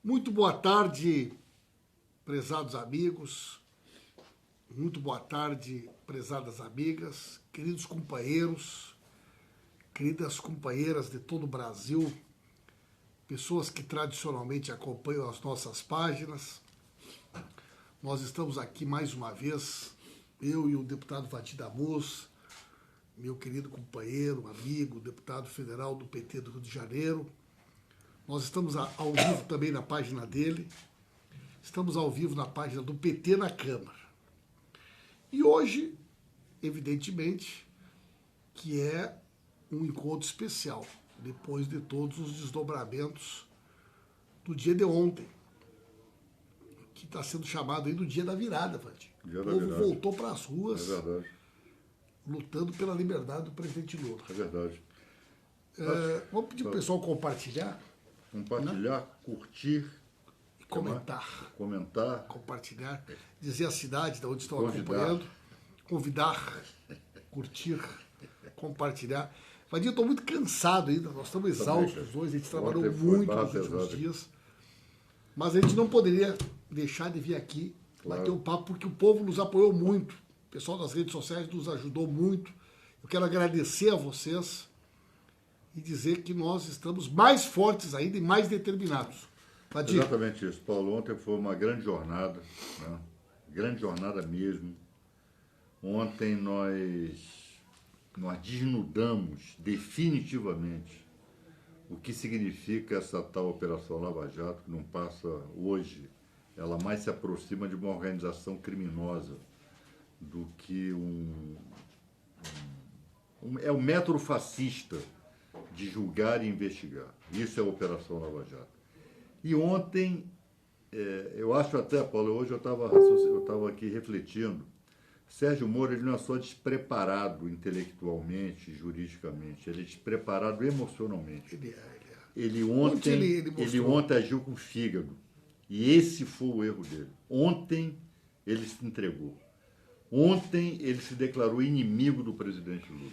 Muito boa tarde, prezados amigos. Muito boa tarde, prezadas amigas, queridos companheiros, queridas companheiras de todo o Brasil, pessoas que tradicionalmente acompanham as nossas páginas. Nós estamos aqui mais uma vez, eu e o deputado Vadir Damus, meu querido companheiro, amigo, deputado federal do PT do Rio de Janeiro. Nós estamos ao vivo também na página dele, estamos ao vivo na página do PT na Câmara. E hoje, evidentemente, que é um encontro especial, depois de todos os desdobramentos do dia de ontem, que está sendo chamado aí do dia da virada, Vadir. O povo voltou para as ruas, lutando pela liberdade do presidente Lula. É verdade. Vamos pedir para o pessoal compartilhar. Compartilhar, curtir. E comentar. Compartilhar. Dizer a cidade de onde estão acompanhando. Convidar, curtir, compartilhar. Vadir, eu estou muito cansado ainda. Nós estamos exaustos hoje. A gente trabalhou muito nos últimos dias. Mas a gente não poderia deixar de vir aqui bater um papo, porque o povo nos apoiou muito. O pessoal das redes sociais nos ajudou muito. Eu quero agradecer a vocês e dizer que nós estamos mais fortes ainda e mais determinados. Vadir. Exatamente isso, Paulo. Ontem foi uma grande jornada, né? Grande jornada mesmo. Ontem nós desnudamos definitivamente o que significa essa tal Operação Lava Jato, que não passa hoje, ela mais se aproxima de uma organização criminosa do que é um método fascista de julgar e investigar. Isso é a Operação Lava Jato. E ontem, eu acho até, Paulo, hoje eu estava aqui refletindo, Sérgio Moro ele não é só despreparado intelectualmente, juridicamente, ele é despreparado emocionalmente. Ele ontem agiu com fígado. E esse foi o erro dele. Ontem ele se entregou. Ontem ele se declarou inimigo do presidente Lula.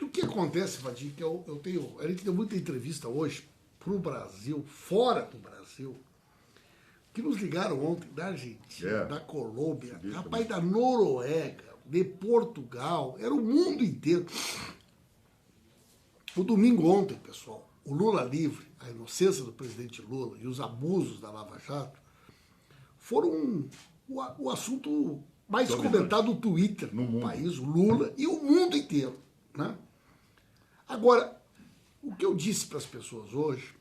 O que acontece, Vadir, que a gente deu muita entrevista hoje para o Brasil, fora do Brasil, que nos ligaram ontem da Argentina, da Colômbia, rapaz, da Noruega, de Portugal, era o mundo inteiro. O domingo ontem, pessoal, o Lula livre, a inocência do presidente Lula e os abusos da Lava Jato foram o assunto mais comentado no Twitter no país, o Lula e o mundo inteiro, né? Agora, o que eu disse para as pessoas hoje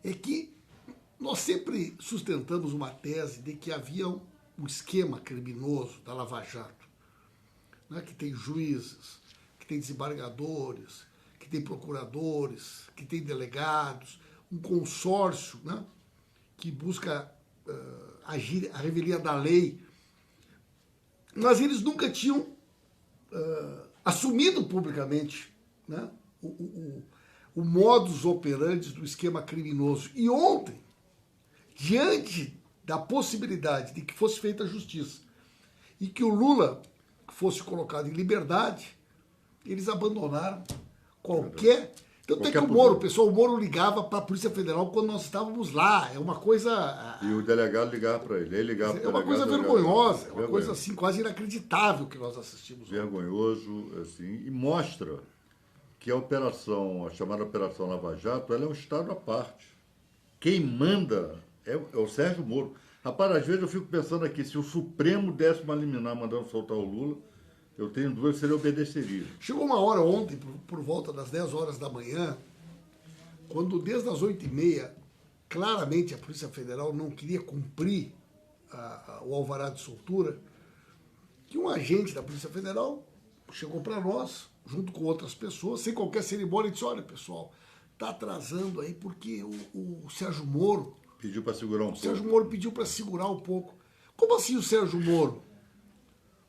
é que nós sempre sustentamos uma tese de que havia um esquema criminoso da Lava Jato, né, que tem juízes, que tem desembargadores, que tem procuradores, que tem delegados, um consórcio, né, que busca agir a revelia da lei. Mas eles nunca tinham assumido publicamente, né, o modus operandi do esquema criminoso. E ontem, diante da possibilidade de que fosse feita a justiça e que o Lula fosse colocado em liberdade, eles abandonaram qualquer... Tanto é que o Moro ligava para a Polícia Federal quando nós estávamos lá. É uma coisa... E o delegado ligava para ele ligava para o delegado. É uma coisa vergonhosa, é uma coisa assim, quase inacreditável que nós assistimos. Vergonhoso, assim, e mostra que a chamada Operação Lava Jato, ela é um estado à parte. Quem manda é o Sérgio Moro. Rapaz, às vezes eu fico pensando aqui, se o Supremo desse uma liminar mandando soltar o Lula, eu tenho dúvidas se ele obedeceria. Chegou uma hora ontem, por volta das 10 horas da manhã, quando desde as 8h30, claramente a Polícia Federal não queria cumprir o alvará de soltura, que um agente da Polícia Federal chegou para nós, junto com outras pessoas, sem qualquer cerimônia, e disse: olha, pessoal, está atrasando aí porque o Sérgio Moro... Pediu para segurar um pouco. O Sérgio Moro pediu para segurar um pouco. Como assim o Sérgio Moro?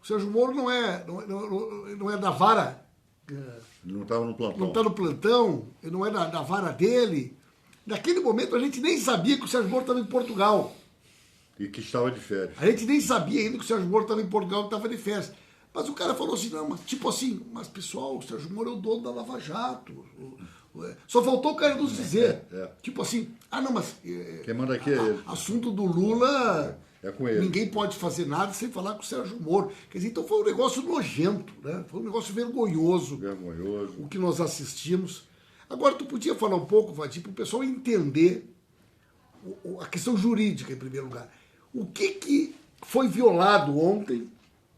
O Sérgio Moro não é da vara... Não estava no plantão. Não está no plantão, ele não é da vara dele. Naquele momento a gente nem sabia que o Sérgio Moro estava em Portugal. E que estava de férias. A gente nem sabia ainda que o Sérgio Moro estava em Portugal e estava de férias. Mas o cara falou assim, não, mas tipo assim, mas pessoal, o Sérgio Moro é o dono da Lava Jato. Só faltou o cara nos dizer. Tipo assim, não, mas... Quem manda aqui é ele. Assunto do Lula... É com ele. Ninguém pode fazer nada sem falar com o Sérgio Moro. Quer dizer, então foi um negócio nojento, né? Foi um negócio vergonhoso. Vergonhoso. O que nós assistimos. Agora, tu podia falar um pouco, Vadir, para o pessoal entender a questão jurídica, em primeiro lugar. O que foi violado ontem,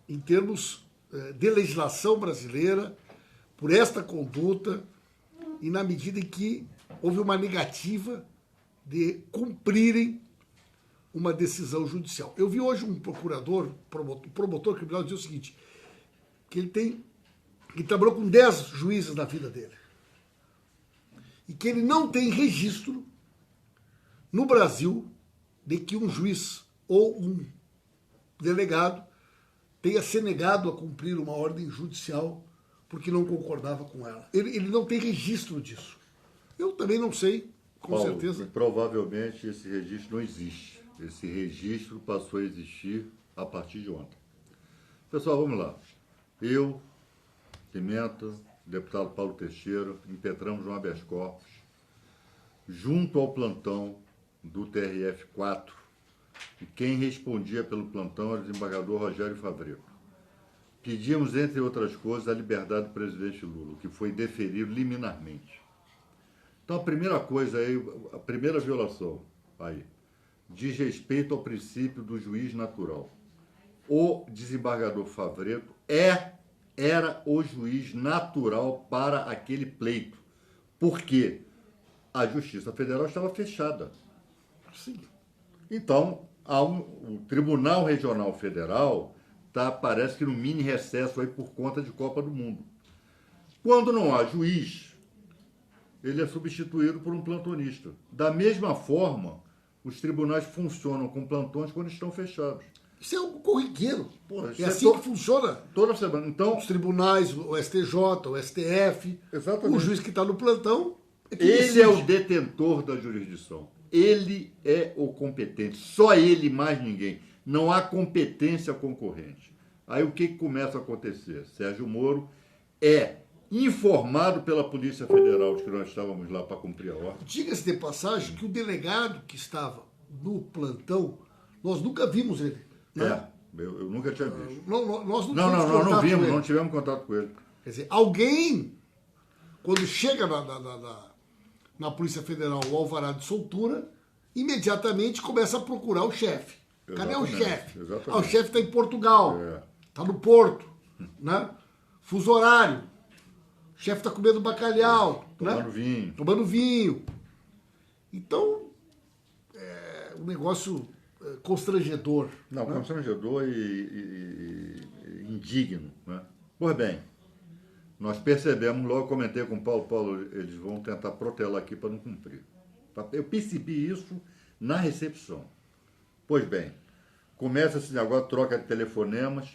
em termos de legislação brasileira, por esta conduta, e na medida em que houve uma negativa de cumprirem uma decisão judicial. Eu vi hoje um promotor criminal, dizer o seguinte, que ele trabalhou com 10 juízes na vida dele. E que ele não tem registro no Brasil de que um juiz ou um delegado tenha se negado a cumprir uma ordem judicial porque não concordava com ela. Ele não tem registro disso. Eu também não sei, com Paulo, certeza. Provavelmente esse registro não existe. Esse registro passou a existir a partir de ontem. Pessoal, vamos lá. Eu, Pimenta, deputado Paulo Teixeira, impetramos um habeas corpus junto ao plantão do TRF4. E quem respondia pelo plantão era o desembargador Rogério Favreto. Pedimos, entre outras coisas, a liberdade do presidente Lula, que foi deferido liminarmente. Então, a primeira coisa aí, a primeira violação aí, diz respeito ao princípio do juiz natural. O desembargador Favreto era o juiz natural para aquele pleito. Por quê? A Justiça Federal estava fechada. Sim. Então, o Tribunal Regional Federal parece que no mini recesso aí por conta de Copa do Mundo. Quando não há juiz, ele é substituído por um plantonista. Da mesma forma, os tribunais funcionam com plantões quando estão fechados. Isso é algo corriqueiro. Porra, é assim que funciona. Toda semana. Então, os tribunais, o STJ, o STF, exatamente. O juiz que está no plantão... Ele é o detentor da jurisdição. Ele é o competente. Só ele, mais ninguém. Não há competência concorrente. Aí o que começa a acontecer? Sérgio Moro é informado pela Polícia Federal de que nós estávamos lá para cumprir a ordem. Diga-se de passagem que o delegado que estava no plantão, nós nunca vimos ele. Né? Eu nunca tinha visto. Nós não vimos, não tivemos contato com ele. Quer dizer, alguém, quando chega na Polícia Federal o alvará de soltura, imediatamente começa a procurar o chefe. Cadê o chefe? O chefe está em Portugal, está no Porto, né? Fuso horário. O chefe está comendo bacalhau. Tomando vinho. Então, é um negócio constrangedor. Não, né? Constrangedor e indigno. Né? Pois bem, nós percebemos, logo comentei com o Paulo, eles vão tentar protelar aqui para não cumprir. Eu percebi isso na recepção. Pois bem, começa esse negócio, troca de telefonemas,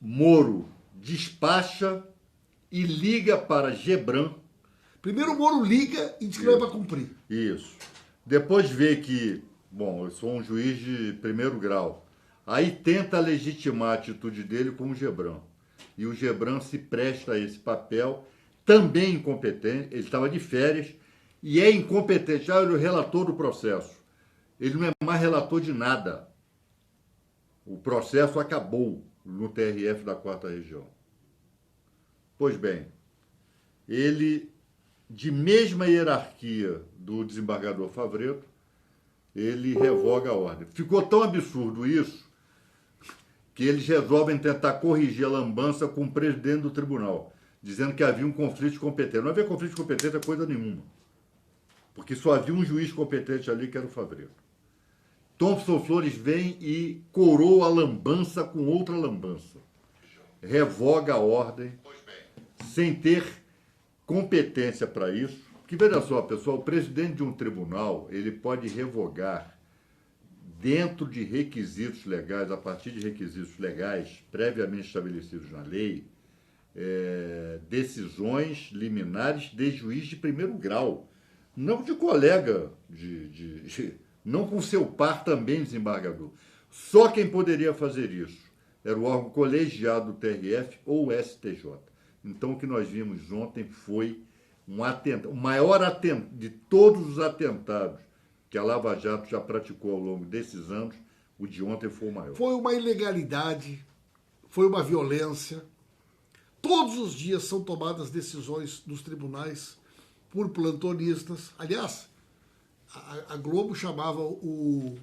Moro despacha e liga para Gebran. Primeiro o Moro liga e diz que não é para cumprir. Isso. Depois vê que, eu sou um juiz de primeiro grau. Aí tenta legitimar a atitude dele com o Gebran. E o Gebran se presta a esse papel, também incompetente, ele estava de férias, e é incompetente. Ele é o relator do processo. Ele não é mais relator de nada. O processo acabou no TRF da 4ª Região. Pois bem, ele, de mesma hierarquia do desembargador Favreto, ele revoga a ordem. Ficou tão absurdo isso que eles resolvem tentar corrigir a lambança com o presidente do tribunal, dizendo que havia um conflito de competência. Não havia conflito de competência coisa nenhuma, porque só havia um juiz competente ali, que era o Favreto. Thompson Flores vem e coroa a lambança com outra lambança. Revoga a ordem, sem ter competência para isso. Porque, veja só, pessoal, o presidente de um tribunal, ele pode revogar, dentro de requisitos legais, a partir de requisitos legais previamente estabelecidos na lei, decisões liminares de juiz de primeiro grau, não de colega, não com seu par também desembargador. Só quem poderia fazer isso era o órgão colegiado do TRF ou o STJ. Então, o que nós vimos ontem foi o maior atentado de todos os atentados que a Lava Jato já praticou ao longo desses anos. O de ontem foi o maior. Foi uma ilegalidade, foi uma violência. Todos os dias são tomadas decisões nos tribunais por plantonistas. Aliás, a Globo chamava o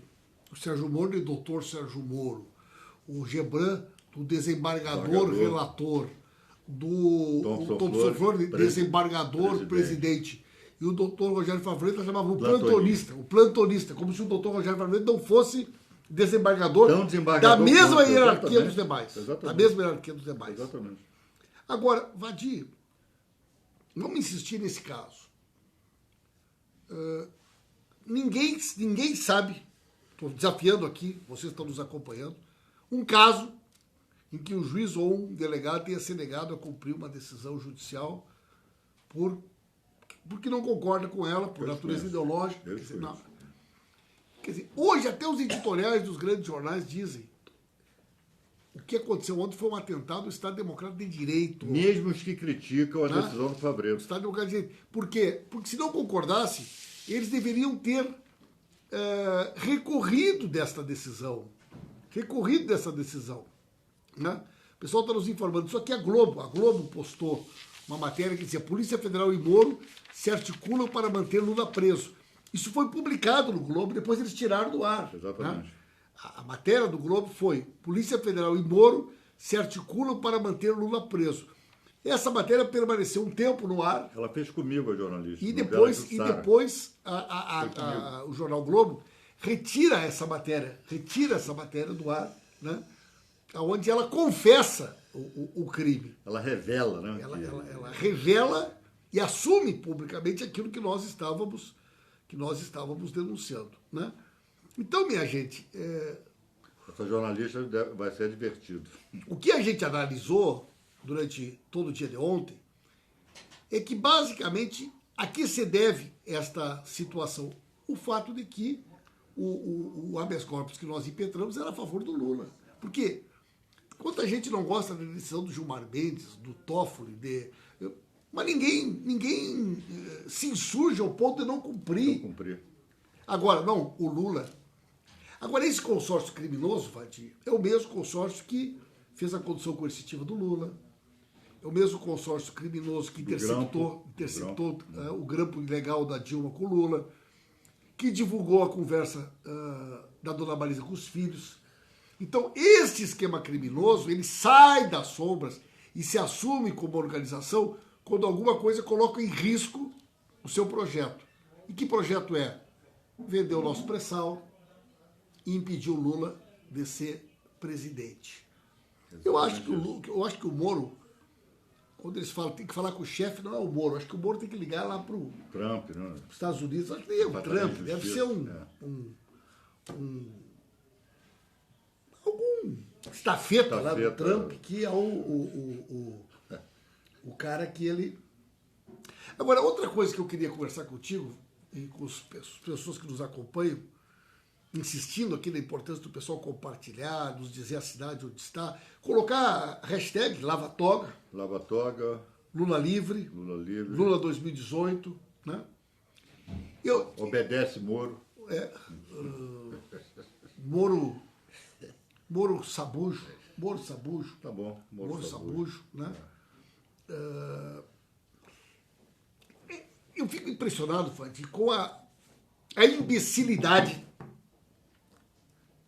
Sérgio Moro de doutor Sérgio Moro, o Gebran do desembargador relator, do Thompson Flores, desembargador presidente. E o doutor Rogério Favreto chamava o plantonista, como se o doutor Rogério Favreto não fosse desembargador da mesma hierarquia dos demais. Da mesma hierarquia dos demais. Exatamente. Agora, Vadir, vamos insistir nesse caso. Ninguém sabe, estou desafiando aqui, vocês estão nos acompanhando, um caso em que o juiz ou um delegado tenha se negado a cumprir uma decisão judicial porque não concorda com ela, por natureza ideológica. Quer dizer, hoje até os editoriais dos grandes jornais dizem o que aconteceu ontem foi um atentado ao Estado Democrático de Direito. Mesmo os que criticam a decisão do Favreto. O Estado Democrático de Direito. Por quê? Porque se não concordasse, eles deveriam ter recorrido desta decisão. Né? O pessoal está nos informando. Só que a Globo postou uma matéria que dizia: Polícia Federal e Moro se articulam para manter Lula preso. Isso foi publicado no Globo, depois eles tiraram do ar. Exatamente. Né? A matéria do Globo foi: Polícia Federal e Moro se articulam para manter Lula preso. Essa matéria permaneceu um tempo no ar. Ela fez comigo, a jornalista. E depois o Jornal Globo retira essa matéria do ar, né? Onde ela confessa o crime. Ela revela, né? Ela revela e assume publicamente aquilo que nós estávamos denunciando, né? Então, minha gente... Essa jornalista vai ser divertido. O que a gente analisou durante todo o dia de ontem é que, basicamente, a que se deve esta situação? O fato de que o habeas corpus que nós impetramos era a favor do Lula. Por quê? Quanta gente não gosta da decisão do Gilmar Mendes, do Toffoli, mas ninguém se insurge ao ponto de não cumprir. Agora, não, o Lula... Agora, esse consórcio criminoso, Vadir, é o mesmo consórcio que fez a condução coercitiva do Lula, é o mesmo consórcio criminoso que interceptou o grampo ilegal da Dilma com o Lula, que divulgou a conversa da dona Marisa com os filhos. Então, esse esquema criminoso, ele sai das sombras e se assume como organização quando alguma coisa coloca em risco o seu projeto. E que projeto é? Vender o nosso pré-sal e impedir o Lula de ser presidente. Eu acho que o Moro, quando eles falam tem que falar com o chefe, não é o Moro. Acho que o Moro tem que ligar lá para o Trump, né? Estados Unidos. Acho que nem é o Trump, deve ser algum estafeta lá do Trump, que é o cara que ele... Agora, outra coisa que eu queria conversar contigo e com as pessoas que nos acompanham, insistindo aqui na importância do pessoal compartilhar, nos dizer a cidade onde está, colocar a hashtag Lavatoga, Lula Livre, Lula 2018, né? Obedece Moro. Moro Sabujo. Tá bom. Moro Sabujo, né? Eu fico impressionado, Fadi, com a imbecilidade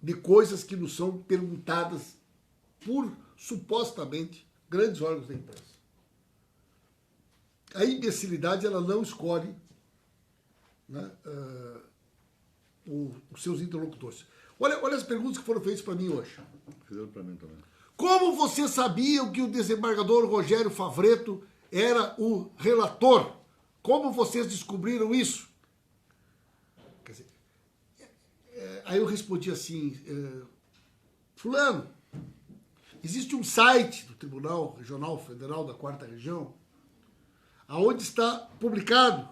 de coisas que nos são perguntadas por, supostamente, grandes órgãos da imprensa. A imbecilidade, ela não escolhe, né, os seus interlocutores. Olha as perguntas que foram feitas para mim hoje. Fizeram para mim também. Como vocês sabiam que o desembargador Rogério Favreto era o relator? Como vocês descobriram isso? Quer dizer, aí eu respondi assim, fulano, existe um site do Tribunal Regional Federal da 4ª Região, aonde está publicado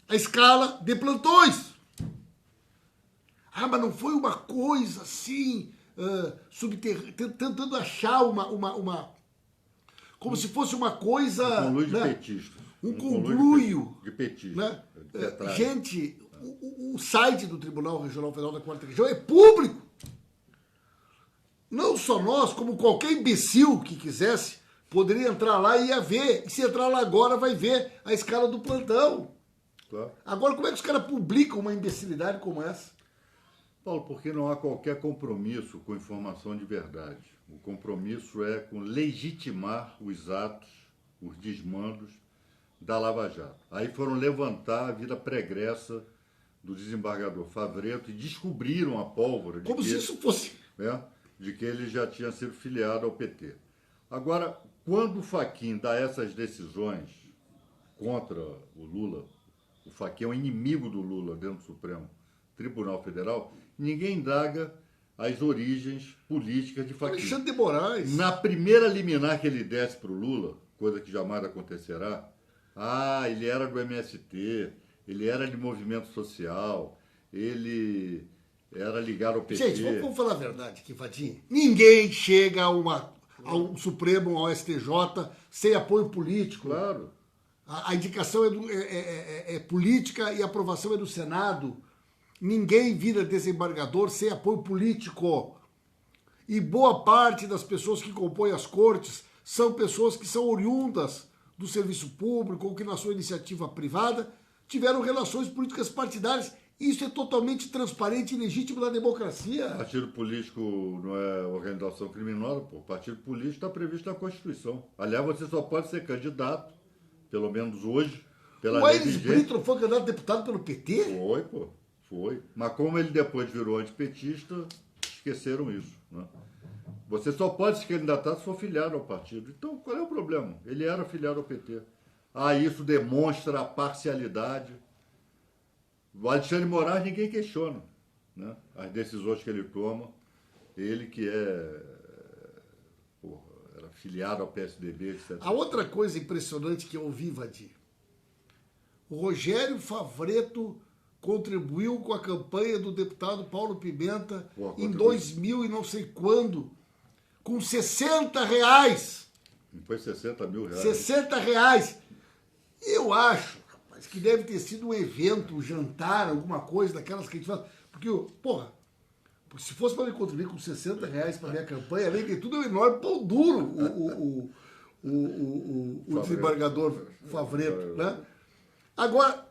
a escala de plantões. Ah, mas não foi uma coisa assim, tentando achar uma como se fosse uma coisa... Um conluio de né? petistas. Um conluio. De petistas. Né? Gente, o site do Tribunal Regional Federal da Quarta Região é público. Não só nós, como qualquer imbecil que quisesse, poderia entrar lá e ia ver. E se entrar lá agora, vai ver a escala do plantão. Claro. Agora, como é que os caras publicam uma imbecilidade como essa? Paulo, porque não há qualquer compromisso com informação de verdade. O compromisso é com legitimar os atos, os desmandos da Lava Jato. Aí foram levantar a vida pregressa do desembargador Favretto e descobriram a pólvora de Como se isso fosse... de que ele já tinha sido filiado ao PT. Agora, quando o Fachin dá essas decisões contra o Lula, o Fachin é um inimigo do Lula dentro do Supremo Tribunal Federal, ninguém indaga as origens políticas de Fachin. Alexandre de Moraes. Na primeira liminar que ele desce para o Lula, coisa que jamais acontecerá, ele era do MST, ele era de movimento social, ele era ligado ao PT. Gente, vamos falar a verdade aqui, Vadim. Ninguém chega ao Supremo, ao STJ, sem apoio político. Claro. A indicação é política e a aprovação é do Senado. Ninguém vira desembargador sem apoio político. E boa parte das pessoas que compõem as cortes são pessoas que são oriundas do serviço público ou que na sua iniciativa privada tiveram relações políticas partidárias. Isso é totalmente transparente e legítimo na democracia. Partido político não é organização criminosa, pô. Partido político está previsto na Constituição. Aliás, você só pode ser candidato, pelo menos hoje, pela lei Aires vigente. Brito não foi candidato a deputado pelo PT? Foi, pô. Foi. Mas como ele depois virou antipetista, esqueceram isso, né? Você só pode se candidatar se for filiado ao partido. Então, qual é o problema? Ele era filiado ao PT. Isso demonstra a parcialidade. O Alexandre de Moraes ninguém questiona, né? As decisões que ele toma. Ele que era filiado ao PSDB, etc. A outra coisa impressionante que eu ouvi, Vadir, o Rogério Favretto contribuiu com a campanha do deputado Paulo Pimenta em 2000 e não sei quando, com R$60. Não foi 60 mil reais? R$60. Eu acho, rapaz, que deve ter sido um evento, um jantar, alguma coisa daquelas que a gente faz. Porque, porra, se fosse para me contribuir com R$60 para minha campanha, além de tudo, é um enorme pão duro o desembargador Favretto, né? Agora,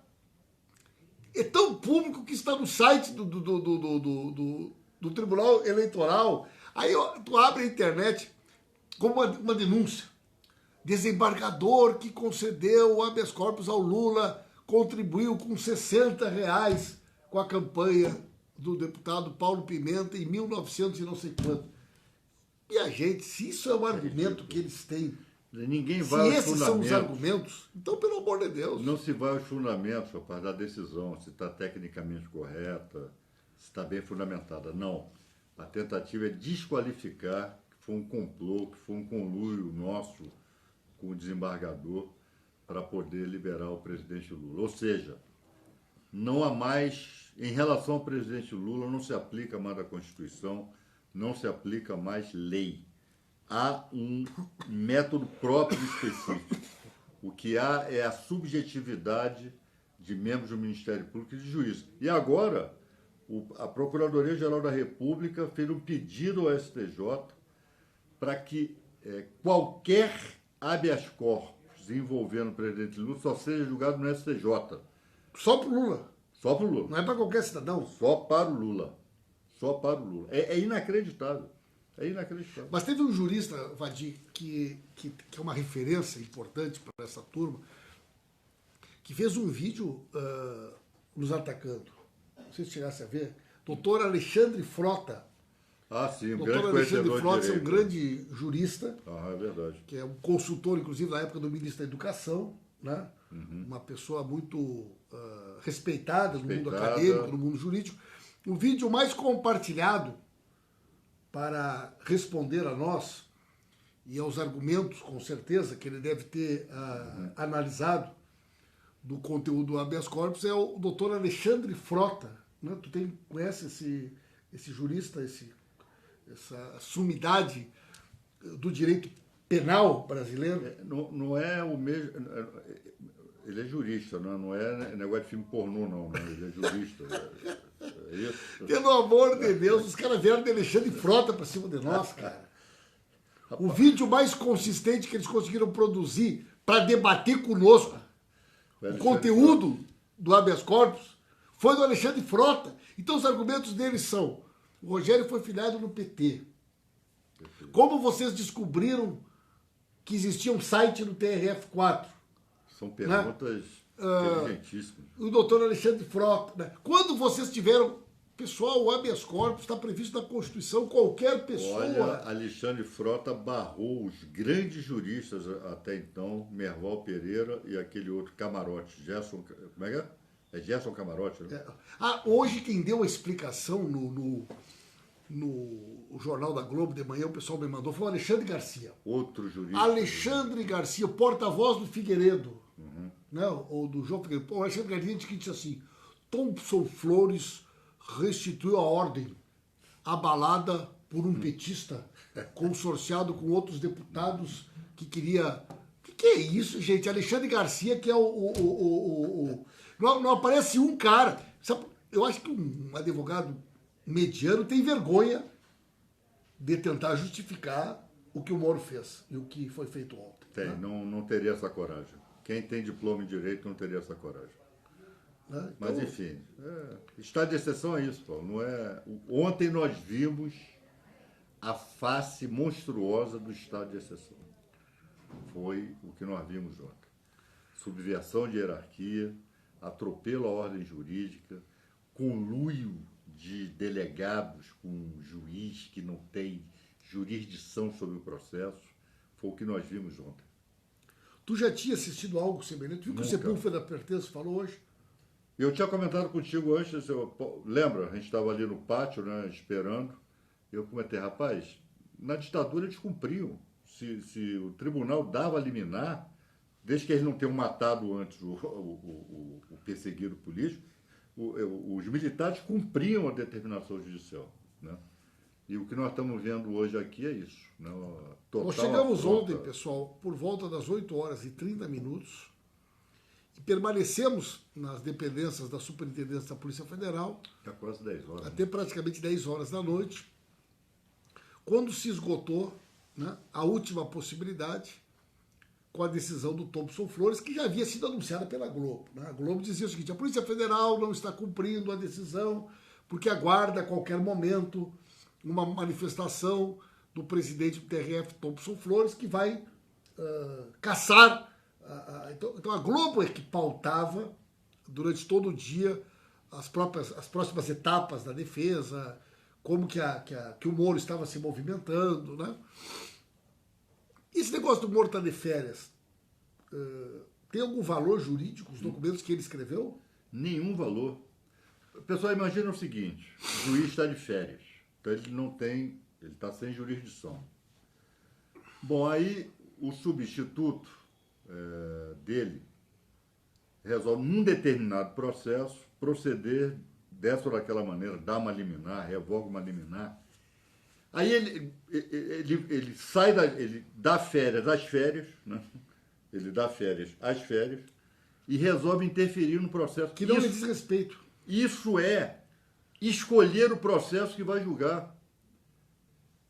é tão público que está no site do Tribunal Eleitoral. Aí tu abre a internet como uma denúncia. Desembargador que concedeu o habeas corpus ao Lula contribuiu com R$60 com a campanha do deputado Paulo Pimenta em 1900 e não sei quanto. E a gente, se isso é um argumento que eles têm, ninguém se vai esses são os argumentos, então, pelo amor de Deus. Não se vai aos fundamentos, rapaz, da decisão, se está tecnicamente correta, se está bem fundamentada. Não. A tentativa é desqualificar que foi um complô, que foi um conluio nosso com o desembargador para poder liberar o presidente Lula. Ou seja, não há mais, em relação ao presidente Lula, não se aplica mais a Constituição, não se aplica mais lei. Há um método próprio e específico. O que há é a subjetividade de membros do Ministério Público e de juízes. E agora, a Procuradoria-Geral da República fez um pedido ao STJ para que qualquer habeas corpus envolvendo o presidente Lula só seja julgado no STJ. Só pro Lula. Só para o Lula. Não é para qualquer cidadão. Só para o Lula. Só para o Lula. É inacreditável. É inacreditável. Mas teve um jurista, Vadir, que é uma referência importante para essa turma, que fez um vídeo nos atacando. Não sei se chegasse a ver. Doutor Alexandre Frota. Sim, um doutor grande Alexandre conhecedor Frota de é um direito. grande jurista, É verdade. que é um consultor, inclusive, na época do ministro da Educação, né? Uma pessoa muito respeitada no mundo acadêmico, no mundo jurídico. O vídeo mais compartilhado para responder a nós e aos argumentos, com certeza, que ele deve ter analisado do conteúdo do habeas corpus é o doutor Alexandre Frota. Né? Tu conhece esse jurista, essa sumidade do direito penal brasileiro? Não é o mesmo. Ele é jurista, não é negócio de filme pornô, não. Ele é jurista. É isso. Pelo amor de Deus, os caras vieram de Alexandre Frota pra cima de nós, cara. O vídeo mais consistente que eles conseguiram produzir para debater conosco o conteúdo do habeas corpus foi do Alexandre Frota. Então os argumentos deles são: o Rogério foi filiado no PT. Como vocês descobriram que existia um site no TRF4? São perguntas inteligentíssimas. O doutor Alexandre Frota. Né? Quando vocês tiveram... Pessoal, o habeas corpus está previsto na Constituição. Qualquer pessoa... Olha, Alexandre Frota barrou os grandes juristas até então, Merval Pereira e aquele outro Camarote, Gerson... Como é que é? É Gerson Camarote, né? Hoje quem deu a explicação no Jornal da Globo de manhã, o pessoal me mandou, foi o Alexandre Garcia. Outro jurista. Alexandre Garcia, porta-voz do Figueiredo. Né? Ou do João Figueiredo. O Alexandre Garcia disse assim: Thompson Flores restituiu a ordem abalada por um petista consorciado com outros deputados que queria... O que é isso, gente? Alexandre Garcia, que é Não aparece um cara. Sabe, eu acho que um advogado mediano tem vergonha de tentar justificar o que o Moro fez e o que foi feito ontem. Tem, né? não teria essa coragem. Quem tem diploma em direito não teria essa coragem. Né? Então, Mas, enfim, estado de exceção é isso, Paulo. Não é... Ontem nós vimos a face monstruosa do estado de exceção. Foi o que nós vimos ontem. Subversão de hierarquia, atropelo à ordem jurídica, conluio de delegados com um juiz que não tem jurisdição sobre o processo. Foi o que nós vimos ontem. Tu já tinha assistido algo semelhante? Tu viu que o Sepúlveda Pertença falou hoje? Eu tinha comentado contigo antes, lembra? A gente estava ali no pátio, né, esperando. Eu comentei, rapaz, na ditadura eles cumpriam. Se o tribunal dava liminar, desde que eles não tenham matado antes o perseguido político, os militares cumpriam a determinação judicial. Né? E o que nós estamos vendo hoje aqui é isso. Né? Nós chegamos ontem, pessoal, por volta das 8h30, e permanecemos nas dependências da Superintendência da Polícia Federal quase 10 horas, até praticamente 10 horas da noite, quando se esgotou, né, a última possibilidade com a decisão do Thompson Flores, que já havia sido anunciada pela Globo. Né? A Globo dizia o seguinte: a Polícia Federal não está cumprindo a decisão porque aguarda a qualquer momento uma manifestação do presidente do TRF, Thompson Flores, que vai caçar. Então a Globo é que pautava durante todo o dia as próximas etapas da defesa, como que o Moro estava se movimentando. Né? Esse negócio do Moro estar de férias, tem algum valor jurídico, os documentos que ele escreveu? Nenhum valor. Pessoal, imagina o seguinte: o juiz está de férias, então ele está sem jurisdição. Bom, aí o substituto dele resolve, num determinado processo, proceder dessa ou daquela maneira, dar uma liminar, revoga uma liminar. Aí ele sai, ele dá férias às férias, né? Ele dá férias às férias e resolve interferir no processo. Que não lhe diz respeito. Isso é escolher o processo que vai julgar.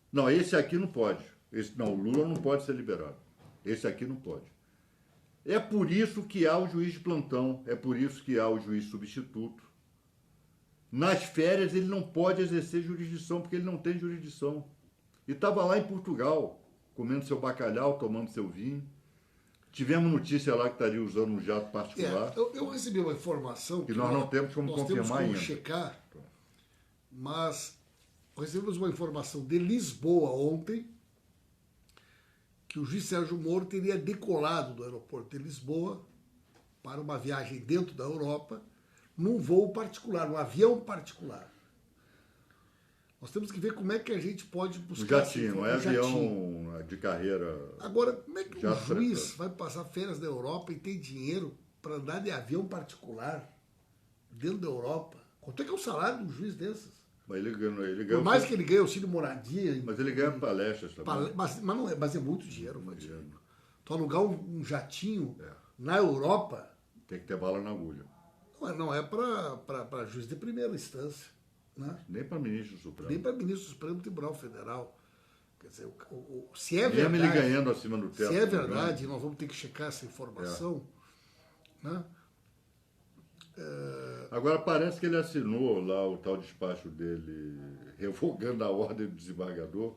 Não, esse aqui não pode. Não, o Lula não pode ser liberado. Esse aqui não pode. É por isso que há o juiz de plantão, é por isso que há o juiz substituto. Nas férias ele não pode exercer jurisdição, porque ele não tem jurisdição. E estava lá em Portugal, comendo seu bacalhau, tomando seu vinho. Tivemos notícia lá que estaria usando um jato particular. Eu recebi uma informação que nós não temos como confirmar ainda. Checar, mas recebemos uma informação de Lisboa ontem, que o juiz Sérgio Moro teria decolado do aeroporto de Lisboa para uma viagem dentro da Europa, num voo particular, num avião particular. Nós temos que ver como é que a gente pode buscar... Jatinho, não é avião de carreira... Agora, como é que um juiz vai passar férias na Europa e tem dinheiro para andar de avião particular dentro da Europa? Quanto é que é o salário de um juiz desses? Mas ele ganhou. Por mais que ele ganhe auxílio moradia... Mas ele ganha palestras também. Mas é muito dinheiro, Vadir. Tu alugar um jatinho na Europa... Tem que ter bala na agulha. Não é para juiz de primeira instância. Né? Nem para ministro Supremo. Nem para ministro do Supremo Tribunal Federal. Quer dizer, se é mesmo verdade... ele ganhando acima do teto. Se é verdade, nós vamos ter que checar essa informação. Né? Agora parece que ele assinou lá o tal despacho dele, revogando a ordem do desembargador.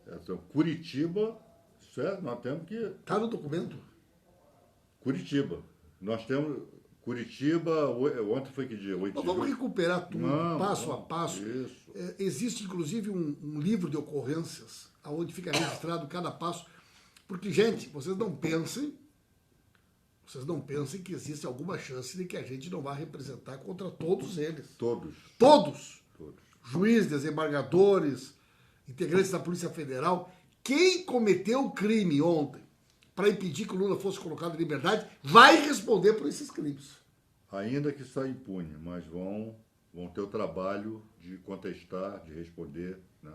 Então, Curitiba, certo? Nós temos que... Está no documento? Curitiba. Nós temos... Curitiba, ontem foi que dia? 8 Nós vamos recuperar tudo, passo a passo. Isso. Existe, inclusive, um livro de ocorrências, onde fica registrado cada passo. Porque, gente, vocês não pensem que existe alguma chance de que a gente não vá representar contra todos eles. Todos. Todos. Juízes, desembargadores, integrantes da Polícia Federal. Quem cometeu o crime ontem para impedir que o Lula fosse colocado em liberdade vai responder por esses crimes. Ainda que saia impune, mas vão ter o trabalho de contestar, de responder, né?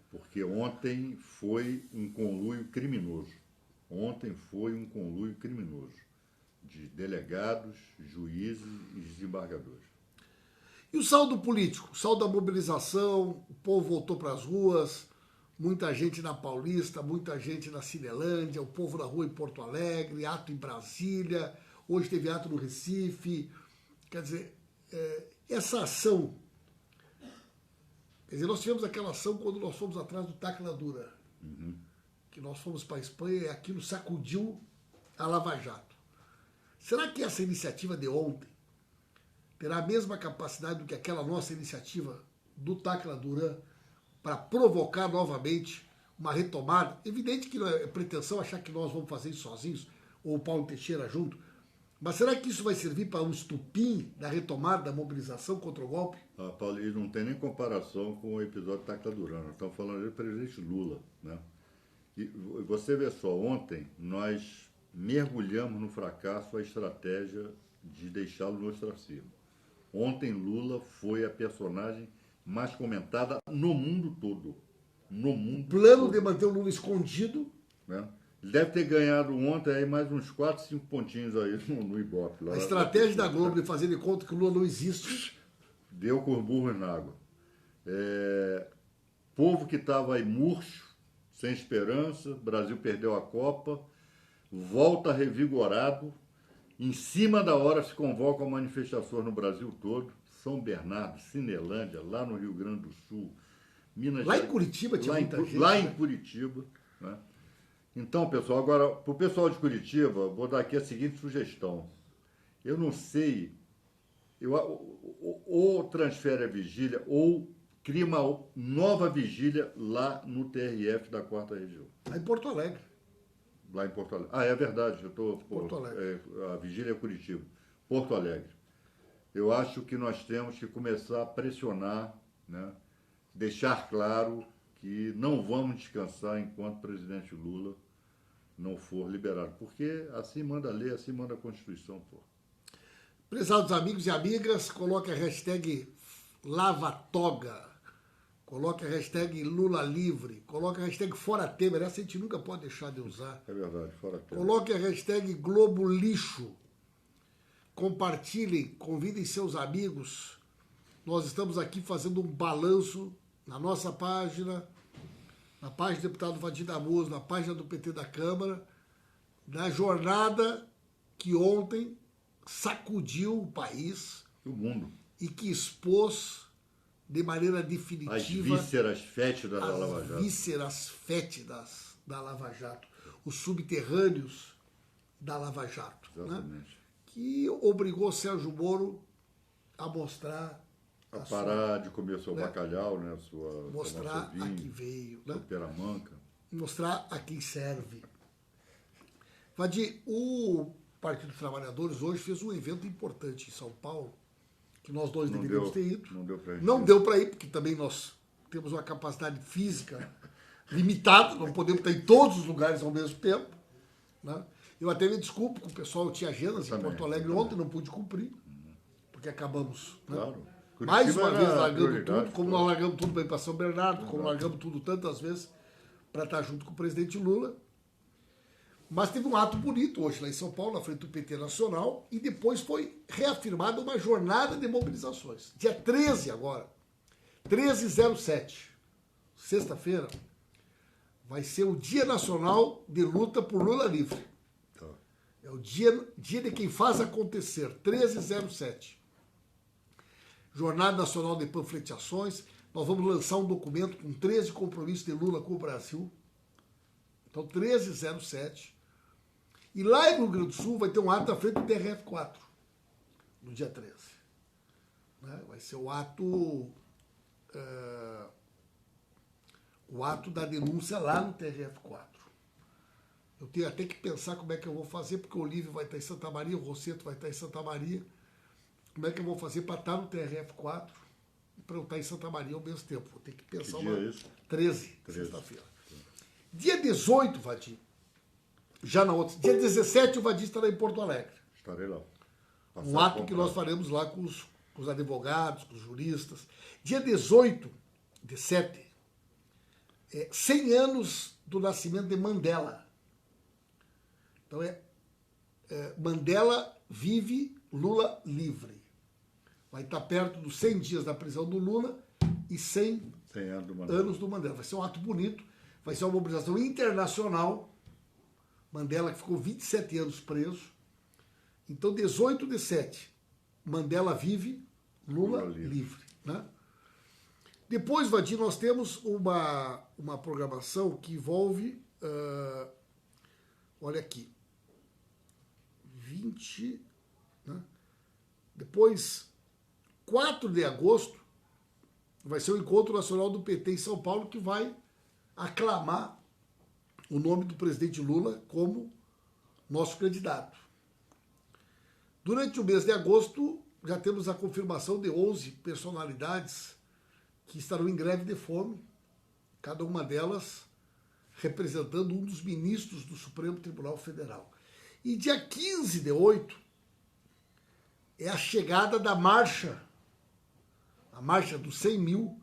Porque ontem foi um conluio criminoso. Ontem foi um conluio criminoso de delegados, juízes e desembargadores. E o saldo político, o saldo da mobilização, o povo voltou para as ruas, muita gente na Paulista, muita gente na Cinelândia, o povo na rua em Porto Alegre, ato em Brasília, hoje teve ato no Recife. Quer dizer, essa ação, quer dizer, nós tivemos aquela ação quando nós fomos atrás do Tacla Duran, que nós fomos para a Espanha e aquilo sacudiu a Lava Jato. Será que essa iniciativa de ontem terá a mesma capacidade do que aquela nossa iniciativa do Tacla Duran para provocar novamente uma retomada? Evidente que não é pretensão achar que nós vamos fazer isso sozinhos, ou o Paulo Teixeira junto, mas será que isso vai servir para um estupim da retomada da mobilização contra o golpe? Paulo, e não tem nem comparação com o episódio do Tacla Duran. Nós estamos falando do presidente Lula, né? E você vê só, ontem nós mergulhamos no fracasso a estratégia de deixá-lo no ostracismo. Ontem Lula foi a personagem mais comentada no mundo todo. No mundo Plano todo. de manter o Lula escondido. Né? Ele deve ter ganhado ontem aí mais uns 4, 5 pontinhos aí no Ibope. A estratégia da Globo de fazer de conta que o Lula não existe. Deu com os burros na água. Povo que estava aí murcho, sem esperança, o Brasil perdeu a Copa, volta revigorado, em cima da hora se convocam manifestações no Brasil todo, São Bernardo, Cinelândia, lá no Rio Grande do Sul, Minas Lá Gerais. em Curitiba tinha muita gente. Lá em Curitiba. Né? Então, pessoal, agora, para o pessoal de Curitiba, vou dar aqui a seguinte sugestão. Eu não sei, ou transfere a vigília, ou cria uma nova vigília lá no TRF da 4ª Região. Lá em Porto Alegre. Lá em Porto Alegre. É verdade, Porto Alegre. A vigília é Curitiba. Porto Alegre. Eu acho que nós temos que começar a pressionar, né? Deixar claro que não vamos descansar enquanto o presidente Lula não for liberado. Porque assim manda a lei, assim manda a Constituição. Pô. Prezados amigos e amigas, coloque a hashtag LavaToga, coloque a hashtag Lula Livre, coloque a hashtag Fora Temer, essa a gente nunca pode deixar de usar. É verdade, Fora Temer. Coloque a hashtag Globo Lixo, compartilhem, convidem seus amigos. Nós estamos aqui fazendo um balanço na nossa página, na página do deputado Vadir Damoso, na página do PT da Câmara, da jornada que ontem sacudiu o país. O mundo. E que expôs de maneira definitiva as vísceras fétidas da Lava Jato. As vísceras fétidas da Lava Jato, os subterrâneos da Lava Jato. Exatamente. Né? Que obrigou Sérgio Moro a mostrar... A parar de comer seu bacalhau, né? Mostrar a quem veio. Sua peramanca. Mostrar a quem serve. Vadir, o Partido dos Trabalhadores hoje fez um evento importante em São Paulo, que nós dois deveríamos ter ido. Não deu para ir. Não deu para ir, porque também nós temos uma capacidade física limitada, não podemos estar em todos os lugares ao mesmo tempo. Né? Eu até me desculpo com o pessoal, eu tinha agendas em Porto Alegre ontem, não pude cumprir, porque acabamos. Né? Claro. Mais uma era vez largando prioridade, tudo, como nós largamos tudo para ir para São Bernardo, como largamos tudo tantas vezes para estar junto com o presidente Lula. Mas teve um ato bonito hoje lá em São Paulo, na frente do PT Nacional, e depois foi reafirmada uma jornada de mobilizações. Dia 13 agora, 13/07, sexta-feira, vai ser o Dia Nacional de Luta por Lula Livre. É o dia de quem faz acontecer, 13/07. Jornada Nacional de Panfleteações. Nós vamos lançar um documento com 13 compromissos de Lula com o Brasil. Então, 13/07. E lá no Rio Grande do Sul vai ter um ato à frente do TRF4, no dia 13. Né? Vai ser o ato da denúncia lá no TRF4. Eu tenho até que pensar como é que eu vou fazer, porque o Olívio vai estar em Santa Maria, o Rosseto vai estar em Santa Maria. Como é que eu vou fazer para estar no TRF4 e para eu estar em Santa Maria ao mesmo tempo? Vou ter que pensar. Que dia é isso? 13, sexta-feira. Dia 18, Vadim, já na outra. Dia 17, o Vadim estará em Porto Alegre. Estarei lá. Um ato que nós faremos lá com os advogados, com os juristas. Dia 18/07, 100 anos do nascimento de Mandela. Então Mandela vive, Lula livre. Vai estar perto dos 100 dias da prisão do Lula e 100 anos do Mandela. Vai ser um ato bonito, vai ser uma mobilização internacional. Mandela que ficou 27 anos preso. Então, 18/07, Mandela vive, Lula livre. Né? Depois, Vadim, nós temos uma programação que envolve, olha aqui, 20... Né? Depois, 4 de agosto, vai ser o Encontro Nacional do PT em São Paulo, que vai aclamar o nome do presidente Lula como nosso candidato. Durante o mês de agosto, já temos a confirmação de 11 personalidades que estarão em greve de fome, cada uma delas representando um dos ministros do Supremo Tribunal Federal. E dia 15/08 é a chegada da marcha, a marcha dos 100 mil,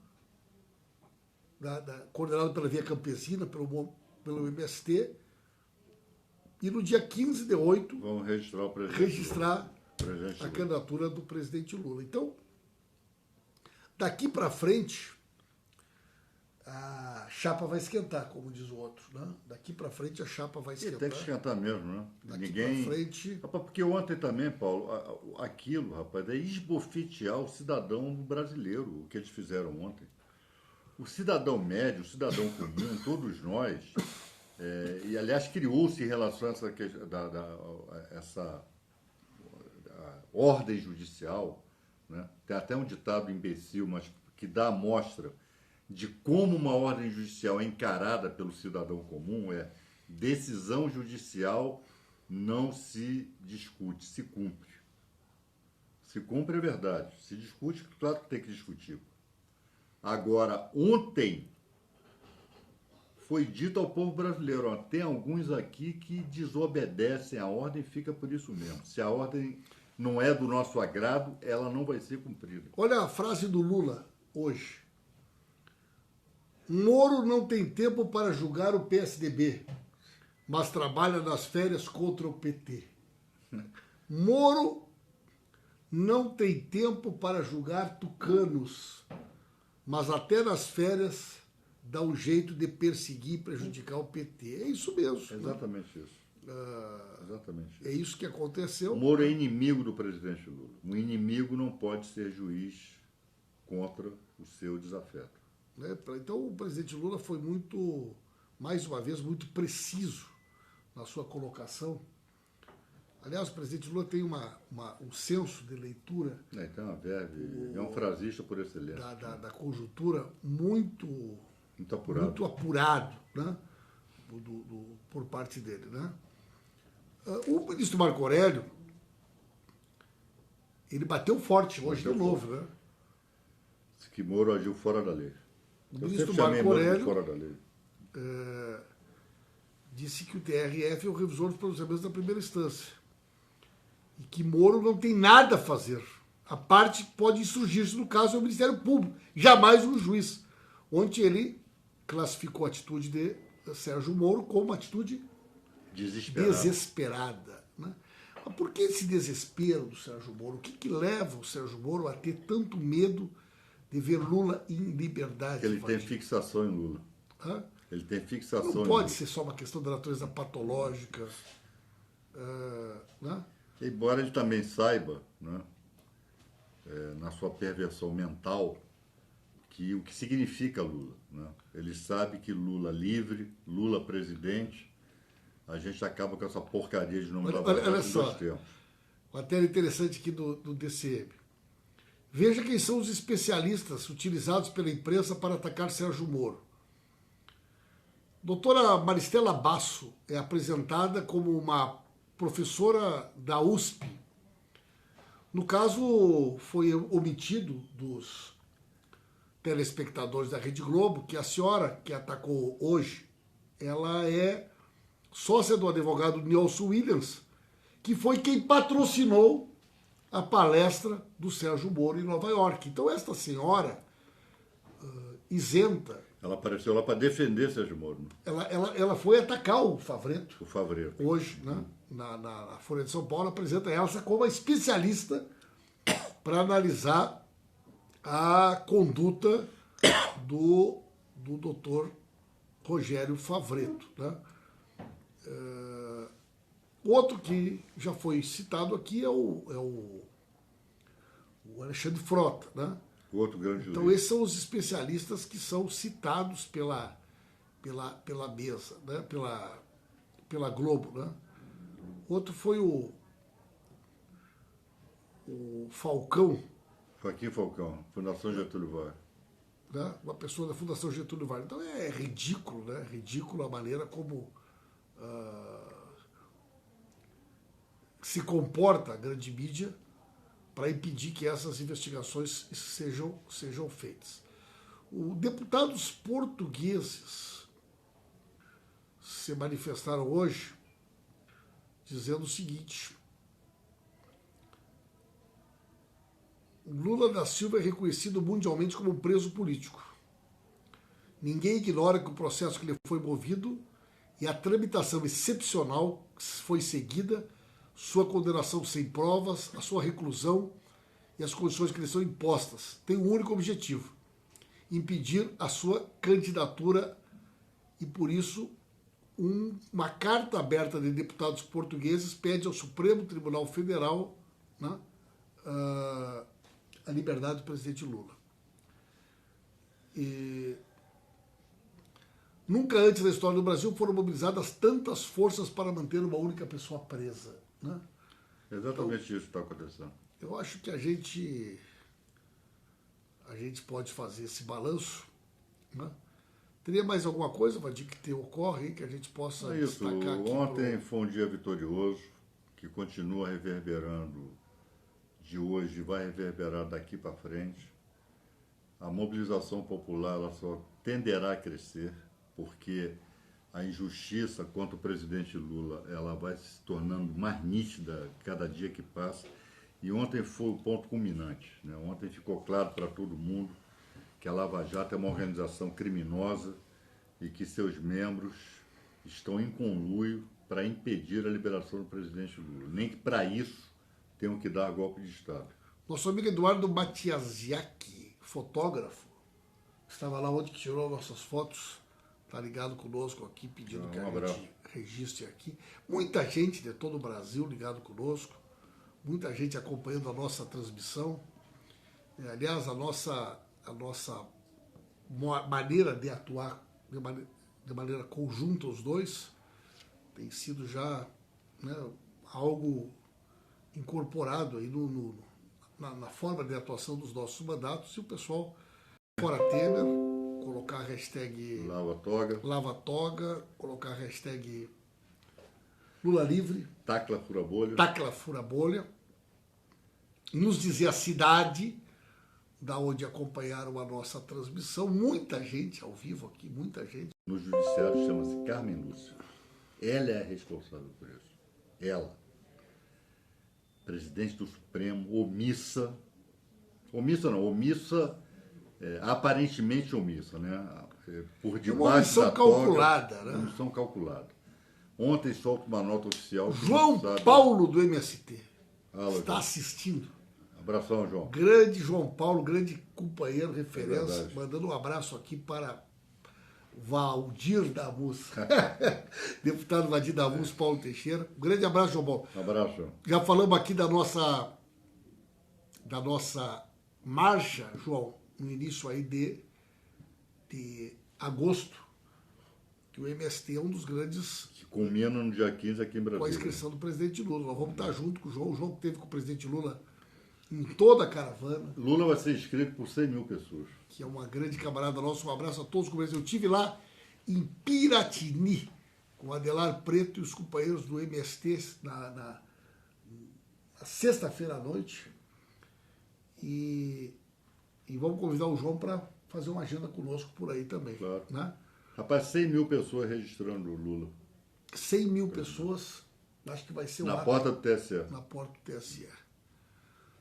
coordenada pela Via Campesina, pelo MST, e no dia 15/08 vamos registrar a candidatura do presidente Lula. Então, daqui para frente, a chapa vai esquentar, como diz o outro, né? Daqui para frente a chapa vai esquentar. Tem que esquentar mesmo, né? Daqui para frente... Rapaz, porque ontem também, Paulo, aquilo, rapaz, é esbofetear o cidadão brasileiro, o que eles fizeram ontem. O cidadão médio, o cidadão comum, todos nós, e aliás criou-se em relação a essa ordem judicial, né? Tem até um ditado imbecil, mas que dá a mostra de como uma ordem judicial é encarada pelo cidadão comum: decisão judicial não se discute, se cumpre. Se cumpre é verdade, se discute, claro que tem que discutir. Agora, ontem foi dito ao povo brasileiro: tem alguns aqui que desobedecem a ordem e fica por isso mesmo. Se a ordem não é do nosso agrado, ela não vai ser cumprida. Olha a frase do Lula hoje. Moro não tem tempo para julgar o PSDB, mas trabalha nas férias contra o PT. Moro não tem tempo para julgar tucanos, mas até nas férias dá um jeito de perseguir e prejudicar o PT. É isso mesmo. Exatamente isso. Exatamente isso. É isso que aconteceu. Moro é inimigo do presidente Lula. Um inimigo não pode ser juiz contra o seu desafeto. Então o presidente Lula foi muito, mais uma vez, muito preciso na sua colocação. Aliás, o presidente Lula tem um senso de leitura. Tem uma verve, é um frasista por excelência. Da conjuntura muito apurado, né? Por parte dele. Né? O ministro Marco Aurélio, ele bateu forte hoje de novo. Né? Que Moro agiu fora da lei. O ministro Marco Aurélio disse que o TRF é o revisor dos pronunciamentos da primeira instância e que Moro não tem nada a fazer A parte que pode insurgir-se no caso é o Ministério Público, jamais um juiz. Ontem ele classificou a atitude de Sérgio Moro como uma atitude desesperada. Né? Mas por que esse desespero do Sérgio Moro? O que leva o Sérgio Moro a ter tanto medo de ver Lula em liberdade? Ele tem fixação em Lula. Hã? Ele tem fixação. Não pode ser só uma questão da natureza patológica. Né? Embora ele também saiba, né, na sua perversão mental, que o que significa Lula. Né? Ele sabe que Lula livre, Lula presidente, a gente acaba com essa porcaria de nome da olha só, matéria interessante aqui do DCM. Veja quem são os especialistas utilizados pela imprensa para atacar Sérgio Moro. Doutora Maristela Basso é apresentada como uma professora da USP. No caso, foi omitido dos telespectadores da Rede Globo que a senhora que atacou hoje, ela é sócia do advogado Nelson Williams, que foi quem patrocinou a palestra do Sérgio Moro em Nova York. Então, esta senhora isenta. Ela apareceu lá para defender Sérgio Moro. Ela foi atacar o Favreto. O Favreto. Hoje, né? Na Folha de São Paulo, apresenta ela como a especialista para analisar a conduta do doutor Rogério Favreto. Né? Outro que já foi citado aqui é o Alexandre Frota. Né? O outro grande juiz. Então, esses são os especialistas que são citados pela mesa, né? pela Globo. Né? Outro foi o Falcão. Joaquim Falcão, Fundação Getúlio Vargas. Né? Uma pessoa da Fundação Getúlio Vargas. Então é ridículo, né? Ridículo a maneira como se comporta a grande mídia para impedir que essas investigações sejam feitas. Deputados portugueses se manifestaram hoje dizendo o seguinte: Lula da Silva é reconhecido mundialmente como um preso político. Ninguém ignora que o processo que lhe foi movido e a tramitação excepcional que foi seguida, sua condenação sem provas, a sua reclusão e as condições que lhe são impostas, tem um único objetivo: impedir a sua candidatura, e por isso uma carta aberta de deputados portugueses pede ao Supremo Tribunal Federal, né, a liberdade do presidente Lula. E nunca antes na história do Brasil foram mobilizadas tantas forças para manter uma única pessoa presa. Né? Exatamente então, isso que está acontecendo. Eu acho que a gente pode fazer esse balanço. Né? Teria mais alguma coisa, Vadir, que ocorre aí, que a gente possa destacar aqui? Ontem foi um dia vitorioso, que continua reverberando de hoje, vai reverberar daqui para frente. A mobilização popular ela só tenderá a crescer, porque a injustiça contra o presidente Lula ela vai se tornando mais nítida cada dia que passa. E ontem foi o ponto culminante. Né? Ontem ficou claro para todo mundo que a Lava Jato é uma organização criminosa e que seus membros estão em conluio para impedir a liberação do presidente Lula. Nem que para isso tenham que dar golpe de Estado. Nosso amigo Eduardo Matiasiak, fotógrafo, estava lá ontem que tirou nossas fotos, está ligado conosco aqui, pedindo que a gente registre aqui. Muita gente de todo o Brasil ligado conosco, muita gente acompanhando a nossa transmissão. Aliás, a nossa maneira de atuar de maneira conjunta, os dois, tem sido já, né, algo incorporado aí na forma de atuação dos nossos mandatos. E o pessoal, fora Temer, colocar a hashtag Lava Toga, colocar a hashtag Lula Livre, Tacla Fura Bolha, nos dizer a cidade da onde acompanharam a nossa transmissão. Muita gente ao vivo aqui, muita gente. No judiciário chama-se Carmen Lúcia. Ela é a responsável por isso. Ela, presidente do Supremo, omissa, Omissa não, omissa, aparentemente omissa, né? Por Uma debaixo omissão da calculada, toga, né? omissão calculada. Ontem solta uma nota oficial. que João não sabe- Paulo do MST Fala, está João. assistindo. Abração, João. Grande João Paulo, grande companheiro, referência. verdade. Mandando um abraço aqui para Valdir Damus. Deputado Valdir Damus, Paulo Teixeira. Um grande abraço, João Paulo. Abraço, João. Já falamos aqui da nossa marcha, João, no início aí de agosto, que o MST é um dos grandes Que culmina no dia 15 aqui em com a Brasília. inscrição do presidente Lula. Nós vamos estar junto com o João que esteve com o presidente Lula em toda a caravana, Lula vai ser inscrito por 100 mil pessoas. que é uma grande camarada nossa. Um abraço a todos os companheiros. Eu estive lá em Piratini, com o Adelar Preto e os companheiros do MST na sexta-feira à noite. E vamos convidar o João para fazer uma agenda conosco por aí também. Claro. Né? Rapaz, 100 mil pessoas registrando o Lula. 100 mil pessoas, acho que vai ser Na ato porta do TSE. na porta do TSE.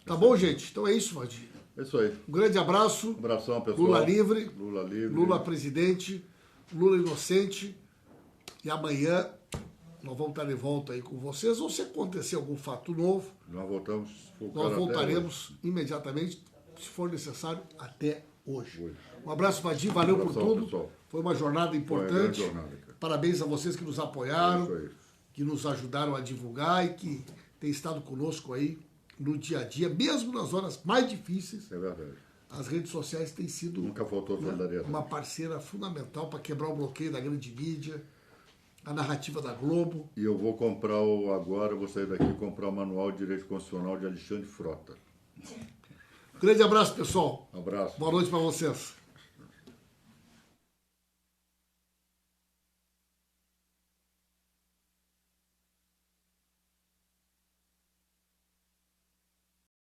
Tá bom, gente? Então é isso, Valdir. É isso aí. Um grande abraço. Abração, pessoal. Lula livre. Lula livre. Lula presidente, Lula inocente. E amanhã nós vamos estar de volta aí com vocês. Ou se acontecer algum fato novo, Nós voltamos. nós voltaremos imediatamente, se for necessário, até hoje. Um abraço, Vadir. Valeu por Abração, tudo. pessoal. Foi uma jornada importante. grande jornada, cara. Parabéns a vocês que nos apoiaram, É isso aí. que nos ajudaram a divulgar e que têm estado conosco aí no dia a dia, mesmo nas horas mais difíceis. É verdade. As redes sociais têm sido Nunca faltou solidariedade. uma parceira fundamental para quebrar o bloqueio da grande mídia, a narrativa da Globo. E eu vou comprar agora, vou sair daqui e comprar o Manual de Direito Constitucional de Alexandre Frota. Grande abraço, pessoal. Um abraço. Boa noite para vocês.